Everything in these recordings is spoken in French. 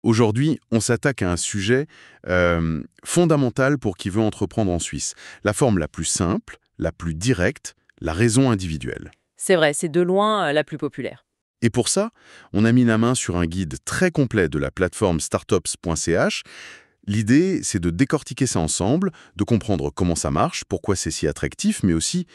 Aujourd'hui, on s'attaque à un sujet fondamental pour qui veut entreprendre en Suisse. La forme la plus simple, la plus directe, la raison individuelle. C'est vrai, c'est de loin la plus populaire. Et pour ça, on a mis la main sur un guide très complet de la plateforme startups.ch. L'idée, c'est de décortiquer ça ensemble, de comprendre comment ça marche, pourquoi c'est si attractif, mais aussi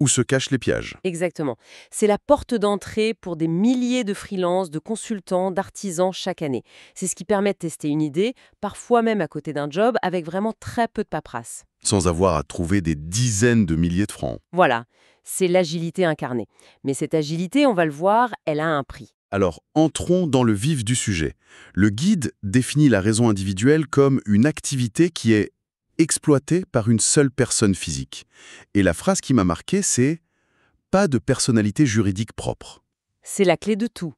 où se cachent les pièges. Exactement. C'est la porte d'entrée pour des milliers de freelances, de consultants, d'artisans chaque année. C'est ce qui permet de tester une idée, parfois même à côté d'un job, avec vraiment très peu de paperasse. Sans avoir à trouver des dizaines de milliers de francs. Voilà, c'est l'agilité incarnée. Mais cette agilité, on va le voir, elle a un prix. Alors, entrons dans le vif du sujet. Le guide définit la raison individuelle comme une activité qui est exploitée par une seule personne physique. Et la phrase qui m'a marqué, c'est « pas de personnalité juridique propre C'est la clé de tout. ».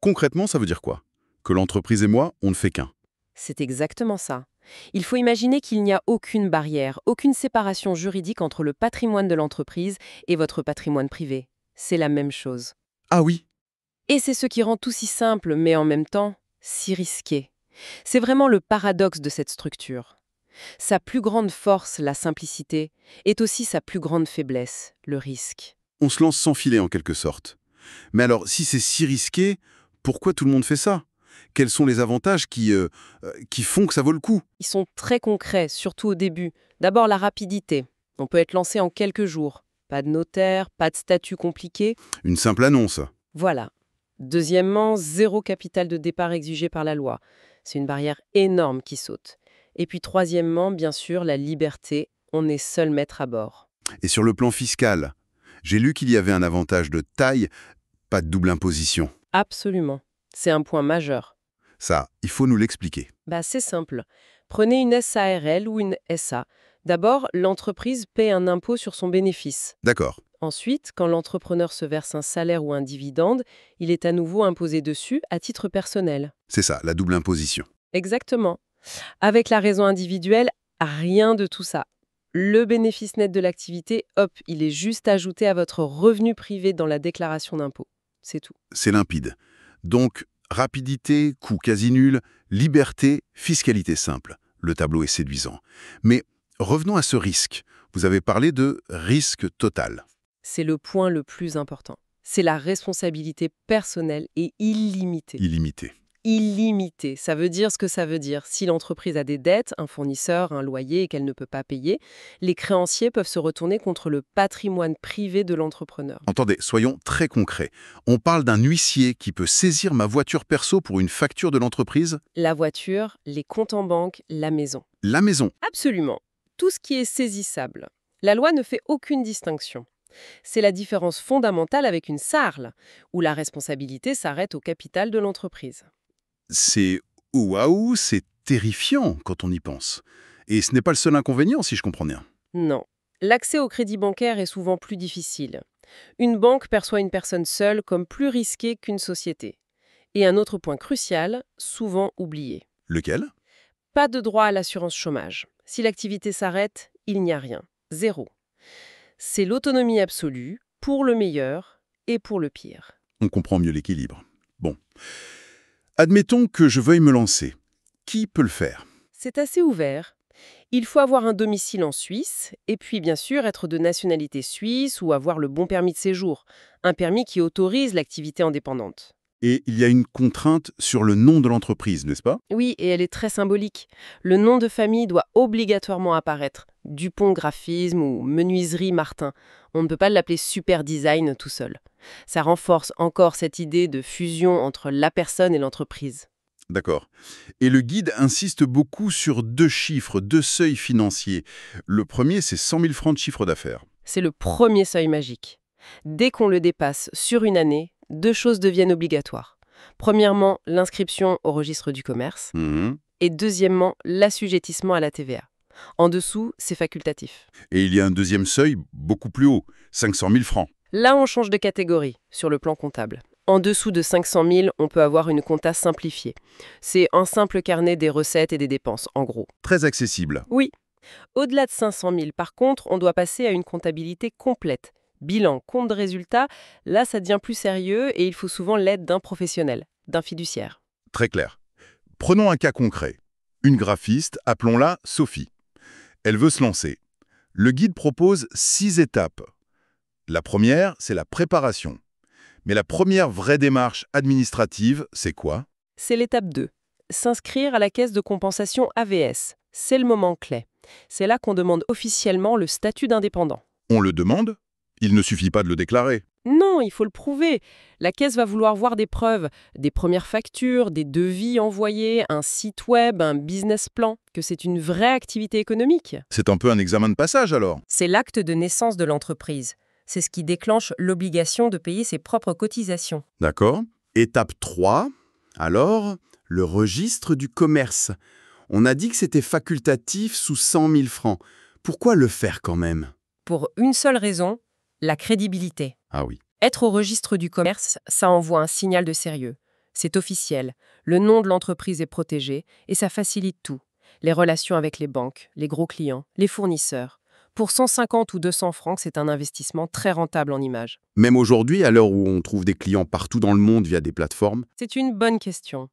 Concrètement, ça veut dire quoi? Que l'entreprise et moi, on ne fait qu'un. C'est exactement ça. Il faut imaginer qu'il n'y a aucune barrière, aucune séparation juridique entre le patrimoine de l'entreprise et votre patrimoine privé. C'est la même chose. Ah oui. Et c'est ce qui rend tout si simple, mais en même temps, si risqué. C'est vraiment le paradoxe de cette structure. Sa plus grande force, la simplicité, est aussi sa plus grande faiblesse, le risque. On se lance sans filet en quelque sorte. Mais alors, si c'est si risqué, pourquoi tout le monde fait ça? Quels sont les avantages qui font que ça vaut le coup? Ils sont très concrets, surtout au début. D'abord, la rapidité. On peut être lancé en quelques jours. Pas de notaire, pas de statut compliqué. Une simple annonce. Voilà. Deuxièmement, zéro capital de départ exigé par la loi. C'est une barrière énorme qui saute. Et puis troisièmement, bien sûr, la liberté. On est seul maître à bord. Et sur le plan fiscal, j'ai lu qu'il y avait un avantage de taille, pas de double imposition. Absolument. C'est un point majeur. Ça, il faut nous l'expliquer. C'est simple. Prenez une SARL ou une SA. D'abord, l'entreprise paie un impôt sur son bénéfice. D'accord. Ensuite, quand l'entrepreneur se verse un salaire ou un dividende, il est à nouveau imposé dessus à titre personnel. C'est ça, la double imposition. Exactement. Avec la raison individuelle, rien de tout ça. Le bénéfice net de l'activité, hop, il est juste ajouté à votre revenu privé dans la déclaration d'impôt. C'est tout. C'est limpide. Donc, rapidité, coût quasi nul, liberté, fiscalité simple. Le tableau est séduisant. Mais revenons à ce risque. Vous avez parlé de risque total. C'est le point le plus important. C'est la responsabilité personnelle et illimitée. Illimité. Illimitée, ça veut dire ce que ça veut dire. Si l'entreprise a des dettes, un fournisseur, un loyer et qu'elle ne peut pas payer, les créanciers peuvent se retourner contre le patrimoine privé de l'entrepreneur. Attendez, soyons très concrets. On parle d'un huissier qui peut saisir ma voiture perso pour une facture de l'entreprise? La voiture, les comptes en banque, la maison. La maison. Absolument. Tout ce qui est saisissable. La loi ne fait aucune distinction. C'est la différence fondamentale avec une SARL, où la responsabilité s'arrête au capital de l'entreprise. C'est waouh, c'est terrifiant quand on y pense. Et ce n'est pas le seul inconvénient, si je comprends bien. Non. L'accès au crédit bancaire est souvent plus difficile. Une banque perçoit une personne seule comme plus risquée qu'une société. Et un autre point crucial, souvent oublié. Lequel? Pas de droit à l'assurance chômage. Si l'activité s'arrête, il n'y a rien. Zéro. C'est l'autonomie absolue, pour le meilleur et pour le pire. On comprend mieux l'équilibre. Bon. Admettons que je veuille me lancer. Qui peut le faire? C'est assez ouvert. Il faut avoir un domicile en Suisse et puis bien sûr être de nationalité suisse ou avoir le bon permis de séjour, un permis qui autorise l'activité indépendante. Et il y a une contrainte sur le nom de l'entreprise, n'est-ce pas? Oui, et elle est très symbolique. Le nom de famille doit obligatoirement apparaître. Dupont Graphisme ou Menuiserie Martin. On ne peut pas l'appeler Super Design tout seul. Ça renforce encore cette idée de fusion entre la personne et l'entreprise. D'accord. Et le guide insiste beaucoup sur deux chiffres, deux seuils financiers. Le premier, c'est 100 000 francs de chiffre d'affaires. C'est le premier seuil magique. Dès qu'on le dépasse sur une année, deux choses deviennent obligatoires. Premièrement, l'inscription au registre du commerce. Et deuxièmement, l'assujettissement à la TVA. En dessous, c'est facultatif. Et il y a un deuxième seuil, beaucoup plus haut, 500 000 francs. Là, on change de catégorie sur le plan comptable. En dessous de 500 000, on peut avoir une compta simplifiée. C'est un simple carnet des recettes et des dépenses, en gros. Très accessible. Oui. Au-delà de 500 000, par contre, on doit passer à une comptabilité complète. Bilan, compte de résultat, là, ça devient plus sérieux et il faut souvent l'aide d'un professionnel, d'un fiduciaire. Très clair. Prenons un cas concret. Une graphiste, appelons-la Sophie. Elle veut se lancer. Le guide propose 6 étapes. La première, c'est la préparation. Mais la première vraie démarche administrative, c'est quoi? C'est l'étape 2. S'inscrire à la caisse de compensation AVS. C'est le moment clé. C'est là qu'on demande officiellement le statut d'indépendant. On le demande? Il ne suffit pas de le déclarer. Non, il faut le prouver. La caisse va vouloir voir des preuves, des premières factures, des devis envoyés, un site web, un business plan, que c'est une vraie activité économique. C'est un peu un examen de passage alors. C'est l'acte de naissance de l'entreprise. C'est ce qui déclenche l'obligation de payer ses propres cotisations. D'accord. Étape 3, alors, le registre du commerce. On a dit que c'était facultatif sous 100 000 francs. Pourquoi le faire quand même? Pour une seule raison, la crédibilité. Ah oui. Être au registre du commerce, ça envoie un signal de sérieux. C'est officiel, le nom de l'entreprise est protégé et ça facilite tout. Les relations avec les banques, les gros clients, les fournisseurs. Pour 150 ou 200 francs, c'est un investissement très rentable en images. Même aujourd'hui, à l'heure où on trouve des clients partout dans le monde via des plateformes, C'est une bonne question.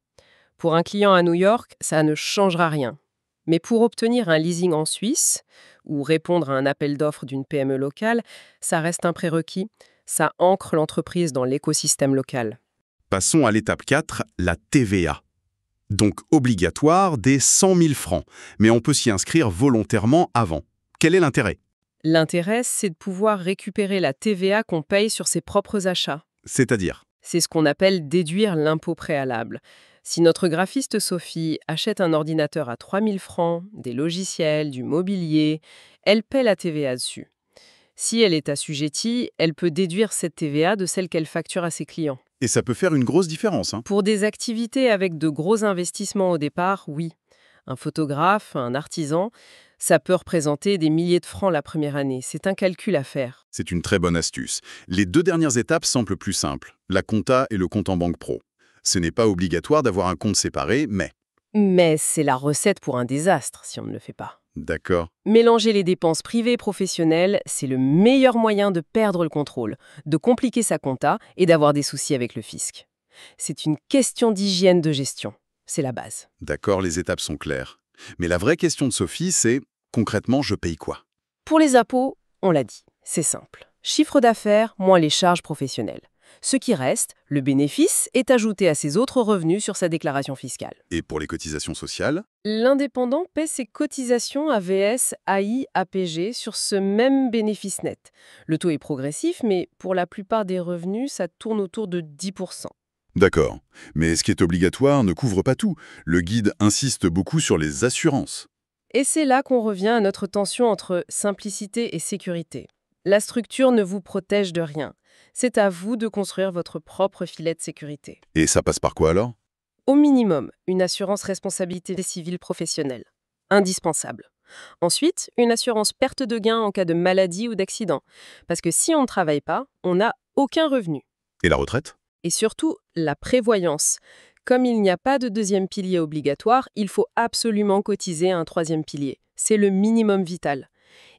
Pour un client à New York, ça ne changera rien. Mais pour obtenir un leasing en Suisse ou répondre à un appel d'offres d'une PME locale, ça reste un prérequis. Ça ancre l'entreprise dans l'écosystème local. passons à l'étape 4, la TVA. Donc obligatoire dès 100 000 francs, mais on peut s'y inscrire volontairement avant. Quel est l'intérêt? L'intérêt, c'est de pouvoir récupérer la TVA qu'on paye sur ses propres achats. C'est-à-dire? C'est ce qu'on appelle déduire l'impôt préalable. Si notre graphiste Sophie achète un ordinateur à 3 000 francs, des logiciels, du mobilier, elle paie la TVA dessus. Si elle est assujettie, elle peut déduire cette TVA de celle qu'elle facture à ses clients. Et ça peut faire une grosse différence, hein. Pour des activités avec de gros investissements au départ, oui. Un photographe, un artisan, ça peut représenter des milliers de francs la première année. C'est un calcul à faire. C'est une très bonne astuce. Les 2 dernières étapes semblent plus simples, la compta et le compte en banque pro. Ce n'est pas obligatoire d'avoir un compte séparé, mais... Mais c'est la recette pour un désastre si on ne le fait pas. D'accord. Mélanger les dépenses privées et professionnelles, c'est le meilleur moyen de perdre le contrôle, de compliquer sa compta et d'avoir des soucis avec le fisc. C'est une question d'hygiène de gestion. C'est la base. D'accord, les étapes sont claires. Mais la vraie question de Sophie, c'est, concrètement, je paye quoi? Pour les impôts, on l'a dit, c'est simple. Chiffre d'affaires moins les charges professionnelles. Ce qui reste, le bénéfice, est ajouté à ses autres revenus sur sa déclaration fiscale. Et pour les cotisations sociales? L'indépendant paie ses cotisations AVS, AI, APG sur ce même bénéfice net. Le taux est progressif, mais pour la plupart des revenus, ça tourne autour de 10%. D'accord. Mais ce qui est obligatoire ne couvre pas tout. Le guide insiste beaucoup sur les assurances. Et c'est là qu'on revient à notre tension entre simplicité et sécurité. La structure ne vous protège de rien. C'est à vous de construire votre propre filet de sécurité. Et ça passe par quoi alors? Au minimum, une assurance responsabilité civile professionnelle. Indispensable. Ensuite, une assurance perte de gain en cas de maladie ou d'accident. Parce que si on ne travaille pas, on n'a aucun revenu. Et la retraite? Et surtout, la prévoyance. Comme il n'y a pas de deuxième pilier obligatoire, il faut absolument cotiser à un troisième pilier. C'est le minimum vital.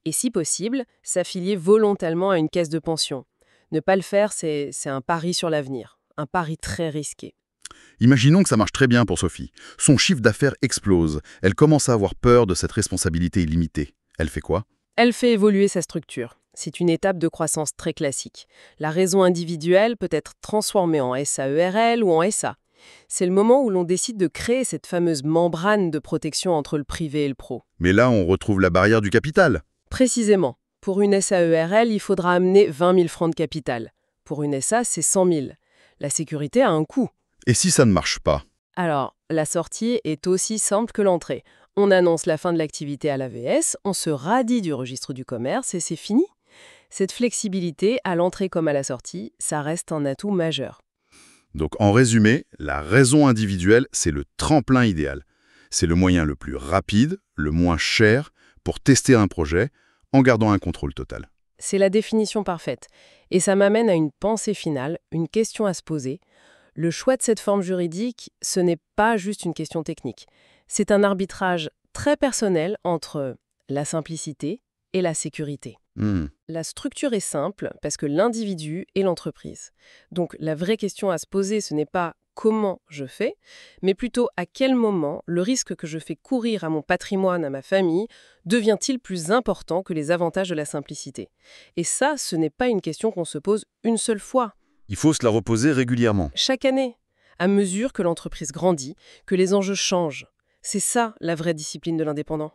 Et si possible, s'affilier volontairement à une caisse de pension. Ne pas le faire, c'est un pari sur l'avenir. Un pari très risqué. Imaginons que ça marche très bien pour Sophie. Son chiffre d'affaires explose. Elle commence à avoir peur de cette responsabilité illimitée. Elle fait quoi? Elle fait évoluer sa structure. C'est une étape de croissance très classique. La raison individuelle peut être transformée en SAERL ou en SA. C'est le moment où l'on décide de créer cette fameuse membrane de protection entre le privé et le pro. Mais là, on retrouve la barrière du capital. Précisément, pour une SAERL, il faudra amener 20 000 francs de capital. Pour une SA, c'est 100 000. La sécurité a un coût. Et si ça ne marche pas? Alors, la sortie est aussi simple que l'entrée. On annonce la fin de l'activité à l'AVS, on se radie du registre du commerce et c'est fini. Cette flexibilité, à l'entrée comme à la sortie, ça reste un atout majeur. Donc en résumé, la raison individuelle, c'est le tremplin idéal. C'est le moyen le plus rapide, le moins cher, pour tester un projet en gardant un contrôle total. C'est la définition parfaite. Et ça m'amène à une pensée finale, une question à se poser. Le choix de cette forme juridique, ce n'est pas juste une question technique. C'est un arbitrage très personnel entre la simplicité et la sécurité. La structure est simple parce que l'individu est l'entreprise. Donc la vraie question à se poser, ce n'est pas comment je fais, mais plutôt à quel moment le risque que je fais courir à mon patrimoine, à ma famille, devient-il plus important que les avantages de la simplicité. Et ça, ce n'est pas une question qu'on se pose une seule fois, Il faut se la reposer régulièrement. chaque année, à mesure que l'entreprise grandit, que les enjeux changent. C'est ça la vraie discipline de l'indépendant.